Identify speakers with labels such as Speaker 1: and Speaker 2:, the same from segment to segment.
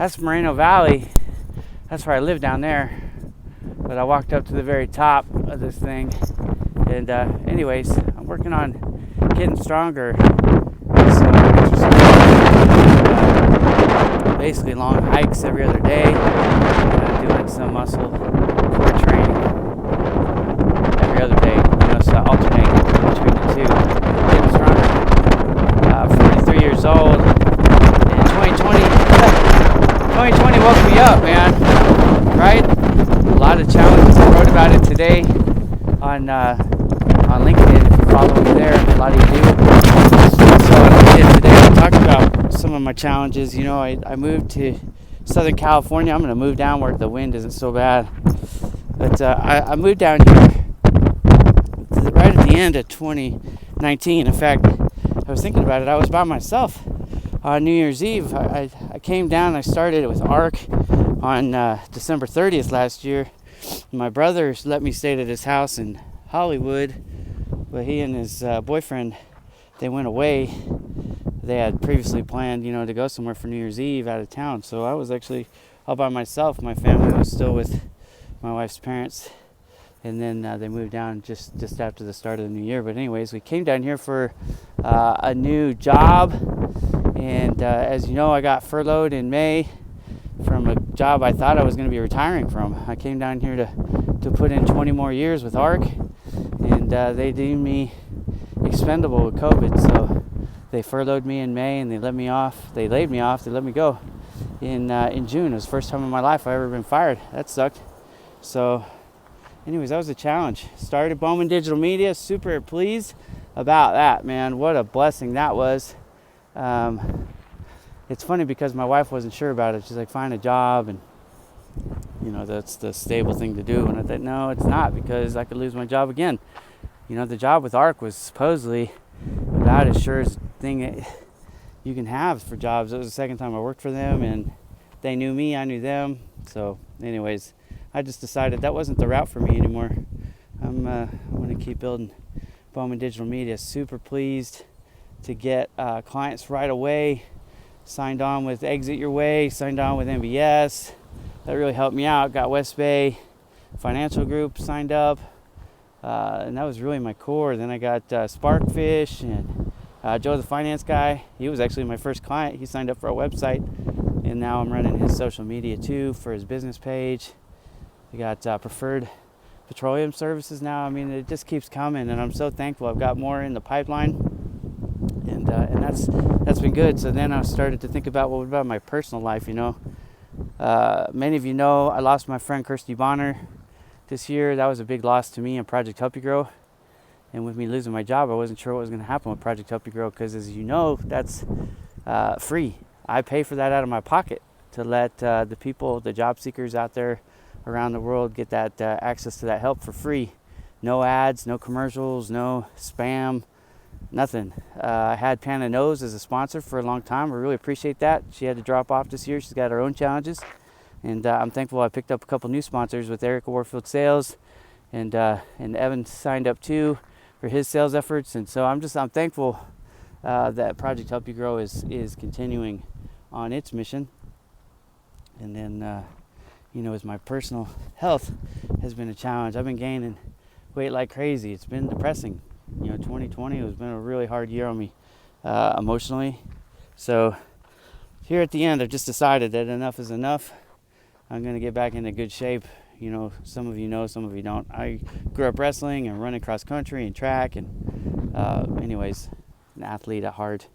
Speaker 1: that's Moreno Valley. That's where I live down there. But I walked up to the very top of this thing. And anyways, I'm working on getting stronger. So basically long hikes every other day. Doing some muscle core training every other day. So alternating between the two. Getting stronger. 43 years old. And 2020 woke me up, man. Right? A lot of challenges. I wrote about it today on LinkedIn. If you follow me there, a lot of you do. So today I talked about some of my challenges. I moved to Southern California. I'm going to move down where the wind isn't so bad. But I moved down here right at the end of 2019. In fact, I was thinking about it. I was by myself on New Year's Eve. I came down. I started with ARC on December 30th last year. My brother let me stay at his house in Hollywood, but he and his boyfriend, they went away. They had previously planned, to go somewhere for New Year's Eve out of town. So I was actually all by myself. My family was still with my wife's parents, and then they moved down just after the start of the new year. But anyways, we came down here for a new job, and as you know, I got furloughed in May from a job I thought I was going to be retiring from. I came down here to put in 20 more years with ARC, and they deemed me expendable with COVID. So they furloughed me in May, and they laid me off. They let me go in June. It was the first time in my life I've ever been fired. That sucked. So anyways, that was a challenge. Started Bowman Digital Media. Super pleased about that, man. What a blessing that was. It's funny because my wife wasn't sure about it. She's like, find a job, and that's the stable thing to do. And I thought, no, it's not, because I could lose my job again. The job with ARC was supposedly about as sure as thing you can have for jobs. It was the second time I worked for them, and they knew me, I knew them. So anyways, I just decided that wasn't the route for me anymore. I'm going to keep building Bowman Digital Media. Super pleased to get clients right away. Signed on with Exit Your Way, signed on with MBS. That really helped me out. Got West Bay Financial Group signed up. And that was really my core. Then I got Sparkfish and Joe the finance guy. He was actually my first client. He signed up for our website, and now I'm running his social media too for his business page. We got Preferred Petroleum Services now. I mean, it just keeps coming, and I'm so thankful. I've got more in the pipeline, and that's been good. So then I started to think about, what about my personal life? Many of you know I lost my friend Kirsty Bonner this year. That was a big loss to me and Project Help You Grow. And with me losing my job, I wasn't sure what was going to happen with Project Help You Grow, because as you know, that's free. I pay for that out of my pocket to let the people, the job seekers out there around the world get that access to that help for free. No ads, no commercials, no spam, nothing. I had Panna Nose as a sponsor for a long time. I really appreciate that. She had to drop off this year. She's got her own challenges. And I'm thankful I picked up a couple new sponsors with Erica Warfield Sales, and Evan signed up too for his sales efforts. And so I'm thankful that Project Help You Grow is continuing on its mission. And then, as my personal health has been a challenge. I've been gaining weight like crazy. It's been depressing. 2020 has been a really hard year on me emotionally. So here at the end, I've just decided that enough is enough. I'm going to get back into good shape. Some of you know, some of you don't. I grew up wrestling and running cross country and track, and anyways, an athlete at heart.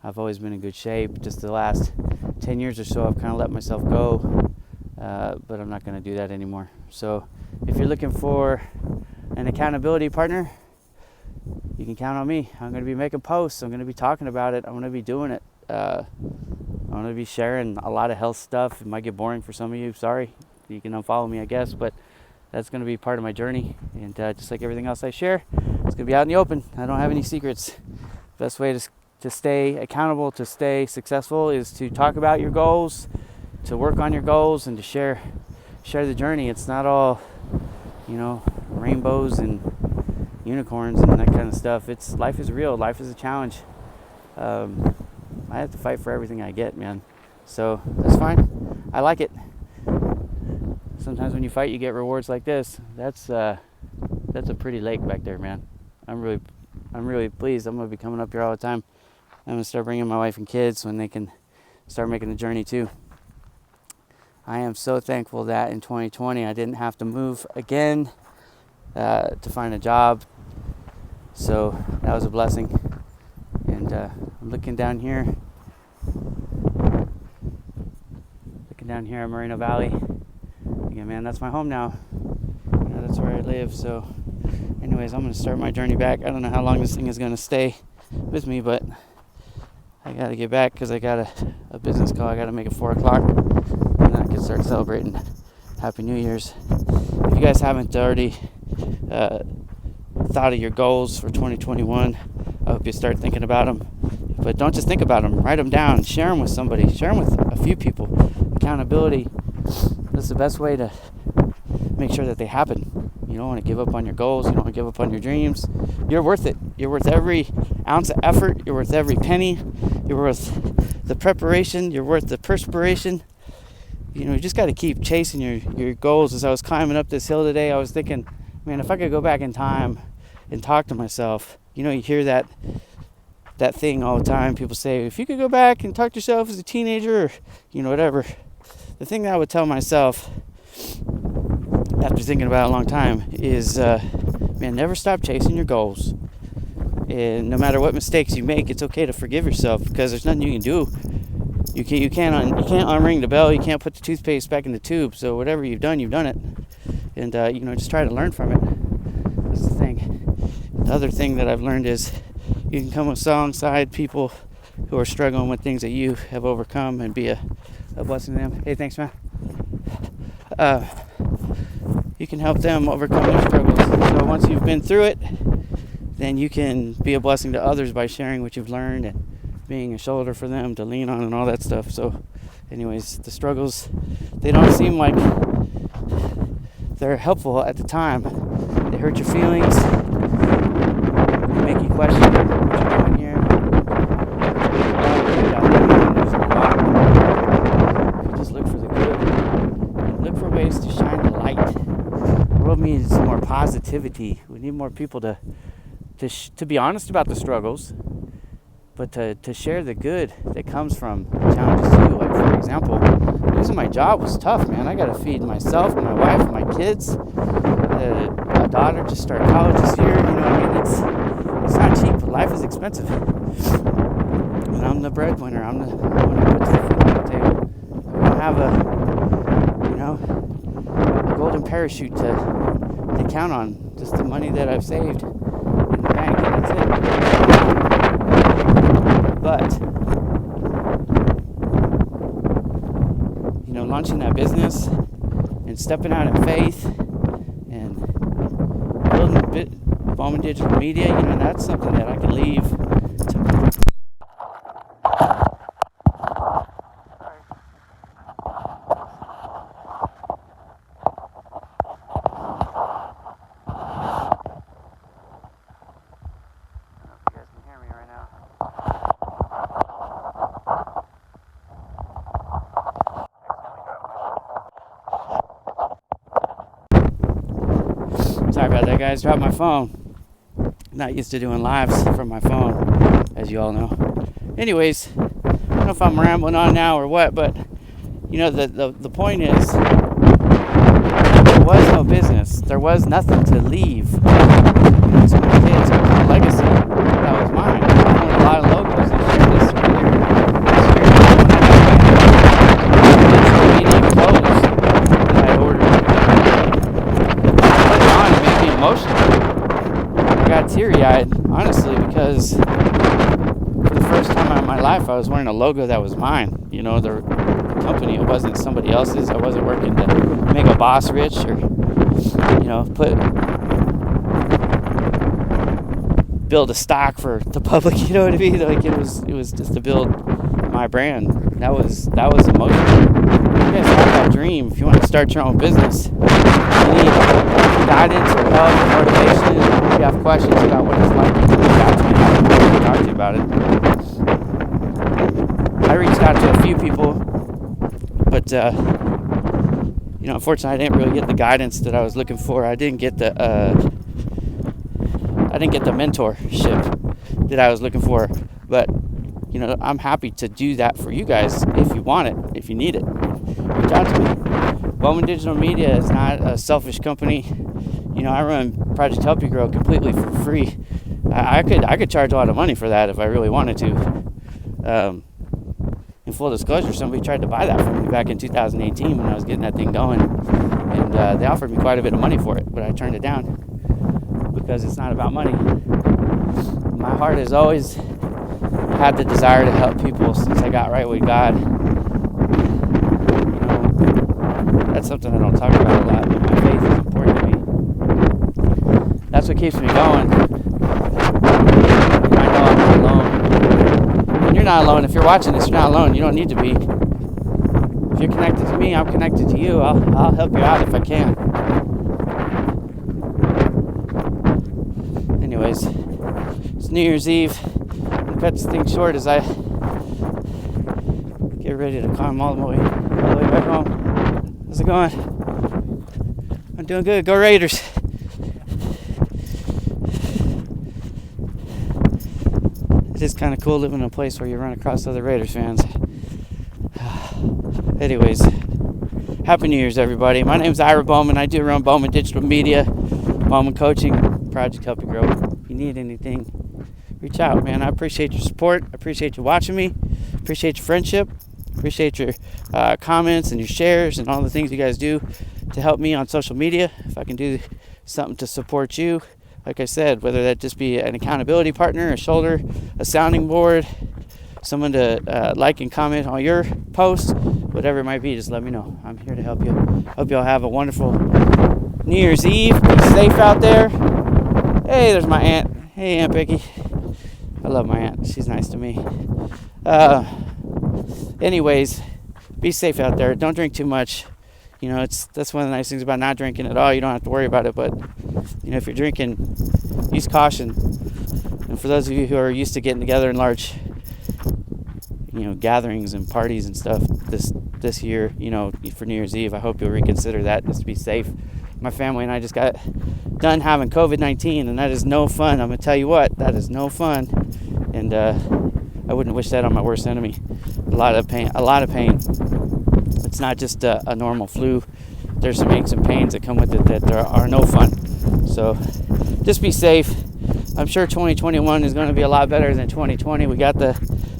Speaker 1: I've always been in good shape. Just the last 10 years or so, I've kind of let myself go, but I'm not going to do that anymore. So if you're looking for an accountability partner, you can count on me. I'm going to be making posts. I'm going to be talking about it. I'm going to be doing it. I'm going to be sharing a lot of health stuff. It might get boring for some of you. Sorry. You can unfollow me, I guess, but that's going to be part of my journey. And just like everything else I share, it's going to be out in the open. I don't have any secrets. Best way to stay accountable, to stay successful, is to talk about your goals, to work on your goals, and to share the journey. It's not all, rainbows and unicorns and that kind of stuff. Life is real. Life is a challenge. I have to fight for everything I get, man. So that's fine. I like it. Sometimes when you fight, you get rewards like this. That's a pretty lake back there, man. I'm really pleased. I'm gonna be coming up here all the time. I'm gonna start bringing my wife and kids when they can start making the journey too. I am so thankful that in 2020 I didn't have to move again to find a job. So that was a blessing. And I'm looking down here at Moreno Valley. Again, man, that's my home now. That's where I live. So anyways, I'm gonna start my journey back. I don't know how long this thing is gonna stay with me, but I gotta get back because I got a business call. I gotta make it 4 o'clock, and then I can start celebrating Happy New Year's. If you guys haven't already thought of your goals for 2021, I hope you start thinking about them. But don't just think about them. Write them down. Share them with somebody. Share them with a few people. Accountability. That's the best way to make sure that they happen. You don't want to give up on your goals. You don't want to give up on your dreams. You're worth it. You're worth every ounce of effort. You're worth every penny. You're worth the preparation. You're worth the perspiration. You just got to keep chasing your goals. As I was climbing up this hill today, I was thinking, man, if I could go back in time and talk to myself. You hear that thing all the time. People say, if you could go back and talk to yourself as a teenager, or, whatever. The thing that I would tell myself after thinking about it a long time is, man, never stop chasing your goals. And no matter what mistakes you make, it's okay to forgive yourself because there's nothing you can do. You can't unring the bell. You can't put the toothpaste back in the tube. So whatever you've done it. And just try to learn from it. That's the thing. The other thing that I've learned is you can come alongside people who are struggling with things that you have overcome and be a blessing to them. Hey, thanks, man. You can help them overcome their struggles. So once you've been through it, then you can be a blessing to others by sharing what you've learned and being a shoulder for them to lean on and all that stuff. So anyways, the struggles, they don't seem like they're helpful at the time. They hurt your feelings. They make you question what you're doing here. If you just look for the good, look for ways to shine the light. The world needs more positivity. We need more people to be honest about the struggles, but to share the good that comes from challenges too. Like, for example, losing my job was tough, man. I got to feed myself and my wife and my kids. My daughter just started college this year. It's not cheap. Life is expensive. And I'm the breadwinner. I'm the one who puts the food on the table. I don't have a golden parachute to count on. Just the money that I've saved in the bank, and that's it. But launching that business and stepping out in faith and building Bowman Digital Media, that's something that I can leave to. Sorry about that, guys. Dropped my phone. Not used to doing lives from my phone, as you all know. Anyways, I don't know if I'm rambling on now or what, but the point is, there was no business. There was nothing to leave. To my kids, it was a legacy that was mine. I own a lot of logos and share this earlier this year. Clothes that I ordered. It made me emotional. I got teary-eyed, honestly, because for the first time in my life, I was wearing a logo that was mine. The company, it wasn't somebody else's. I wasn't working to make a boss rich or, build a stock for the public. You know what I mean? Like it was just to build my brand. That was emotional. You guys have that dream. If you want to start your own business, you need guidance or help or motivation. If you have questions about what it's like, reach out to me. I can talk to you about it. I reached out to a few people, But unfortunately, I didn't really get the guidance that I was looking for. I didn't get the mentorship that I was looking for. But I'm happy to do that for you guys if you want it, if you need it. Reach out to me. Bowman Digital Media is not a selfish company. I run Project Help You Grow completely for free. I could charge a lot of money for that if I really wanted to. In full disclosure, somebody tried to buy that from me back in 2018 when I was getting that thing going, and they offered me quite a bit of money for it, but I turned it down because it's not about money. My heart has always had the desire to help people since I got right with God. That's something I don't talk about a lot, but my faith is important to me. That's what keeps me going. I know I'm not alone. And you're not alone. If you're watching this, you're not alone. You don't need to be. If you're connected to me, I'm connected to you. I'll help you out if I can. Anyways, it's New Year's Eve. I'll cut this thing short as I get ready to climb all the way back home. How's it going? I'm doing good. Go Raiders. It is kind of cool living in a place where you run across other Raiders fans. Anyways, Happy New Year's, everybody. My name is Ira Bowman. I do run Bowman Digital Media, Bowman Coaching, Project Help You Grow. If you need anything, reach out, man. I appreciate your support. I appreciate you watching me. Appreciate your friendship. Appreciate your comments and your shares and all the things you guys do to help me on social media. If I can do something to support you, like I said, whether that just be an accountability partner, a shoulder, a sounding board, someone to like and comment on your posts, whatever it might be, just let me know. I'm here to help you. Hope you all have a wonderful New Year's Eve. Be safe out there. Hey, there's my aunt. Hey, Aunt Becky. I love my aunt. She's nice to me. Anyways, be safe out there. Don't drink too much. That's one of the nice things about not drinking at all. You don't have to worry about it. But if you're drinking, use caution. And for those of you who are used to getting together in large, gatherings and parties and stuff this year, for New Year's Eve, I hope you'll reconsider that. Just to be safe. My family and I just got done having COVID-19, and that is no fun. I'm gonna tell you what, that is no fun. And I wouldn't wish that on my worst enemy. A lot of pain. It's not just a normal flu. There's some aches and pains that come with it that are no fun. So just be safe. I'm sure 2021 is going to be a lot better than 2020. We got the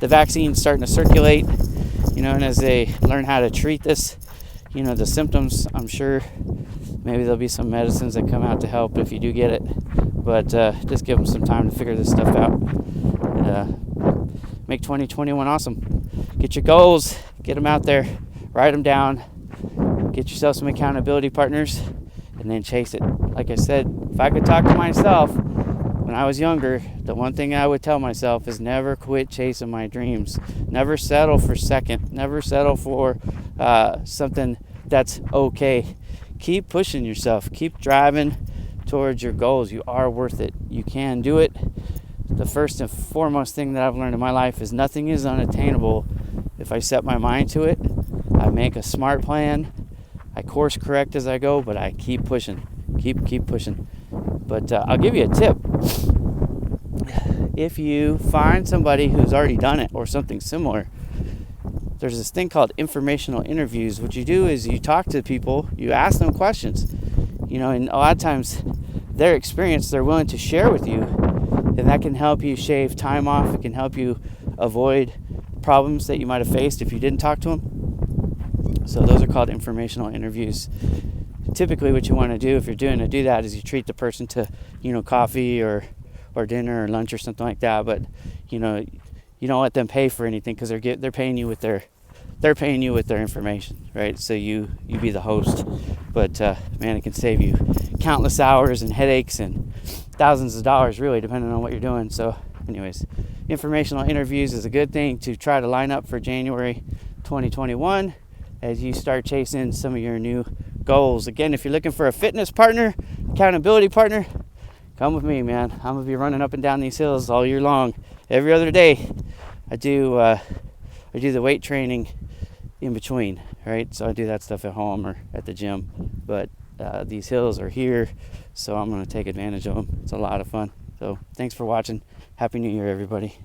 Speaker 1: vaccine starting to circulate, and as they learn how to treat this, the symptoms, I'm sure maybe there'll be some medicines that come out to help if you do get it. But just give them some time to figure this stuff out. And, make 2021 awesome. Get your goals, get them out there, write them down, get yourself some accountability partners, and then chase it. Like I said, if I could talk to myself when I was younger, the one thing I would tell myself is never quit chasing my dreams. Never settle for second. Never settle for something that's okay. Keep pushing yourself. Keep driving towards your goals. You are worth it. You can do it. The first and foremost thing that I've learned in my life is nothing is unattainable if I set my mind to it. I make a smart plan. I course correct as I go, but I keep pushing. Keep pushing. But I'll give you a tip. If you find somebody who's already done it or something similar, there's this thing called informational interviews. What you do is you talk to people, you ask them questions, and a lot of times their experience they're willing to share with you, and that can help you shave time off. It can help you avoid problems that you might have faced if you didn't talk to them. So those are called informational interviews. Typically what you want to do if you're doing to do that is you treat the person to, coffee or dinner or lunch or something like that, but you don't let them pay for anything because they're paying you with their information, right? So you be the host, but man, it can save you countless hours and headaches and thousands of dollars, really, depending on what you're doing. So anyways, informational interviews is a good thing to try to line up for January 2021 as you start chasing some of your new goals. Again, if you're looking for a fitness partner, accountability partner, come with me, man. I'm gonna be running up and down these hills all year long. Every other day I do the weight training in between, right? So I do that stuff at home or at the gym, but these hills are here, so I'm going to take advantage of them. It's a lot of fun. So thanks for watching. Happy New Year, everybody.